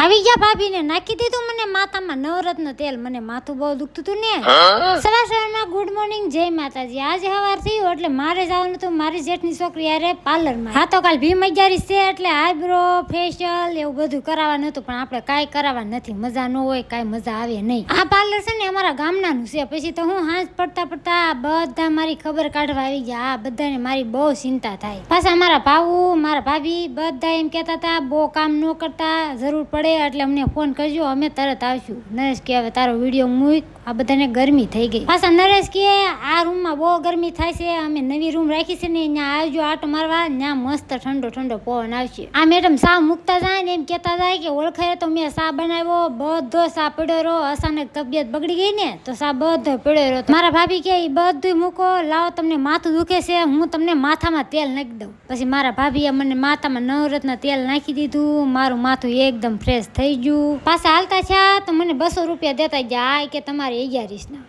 આવી ગયા ભાભીને નાખી દીધું મને માથામાં નવરત્ન તેલ. મને માથું બહુ દુખતું હતું ને. સવારમાં ગુડ મોર્નિંગ, જય માતાજી. આજે સવાર થયું એટલે મારે જવાનું હતું મારી જેઠની છોકરી યારે પાર્લરમાં. હા તો કાલ ભીમ 11 છે એટલે આઈબ્રો ફેશિયલ એવું બધું કરાવવાનું હતું, પણ આપણે કાંઈ કરાવવા નથી. મજા ન હોય, કાંઈ મજા આવે નહીં. આ પાર્લર છે ને અમારા ગામનાનું છે. પછી તો હું હાંજ પડતા પડતા બધા મારી ખબર કાઢવા આવી ગયા. આ બધાને મારી બહુ ચિંતા થાય. પાછા મારા ભાઉ મારા ભાભી બધા એમ કહેતા હતા બહુ કામ ન કરતા, જરૂર પડે એટલે અમને ફોન કરજો, અમે તરત આવશું. નરેશ કે હવે તારો વિડીયો મૂક, આ બધાને ગરમી થઈ ગઈ. પાછા નરેશ કે આ રૂમમાં બહુ ગરમી થાય છે, અમે નવી રૂમ રાખી છે ને ત્યાં આવજો આટો મારવા, ત્યાં મસ્ત ઠંડો ઠંડો પવન આવશે. આ મેડમ સા મૂકતા જાય ને એમ કહેતા જાય કે ઓળખાય તો મેં સા બનાવ્યો, બધો સા પડ્યો રહ્યો. અચાનક તબિયત બગડી ગઈ ને તો સા બધો પડ્યો રહ્યો. મારા ભાભી કે એ બધું મૂકો, લાવો તમને માથું દુખે છે, હું તમને માથામાં તેલ નાખી દઉં. પછી મારા ભાભીએ મને માથામાં નવરત્ન તેલ નાખી દીધું. મારું માથું એકદમ ફ્રેશ થઈ ગયું. પાછા હાલતા છે તો મને 200 રૂપિયા દેતા ગયા કે તમારે 11 ના.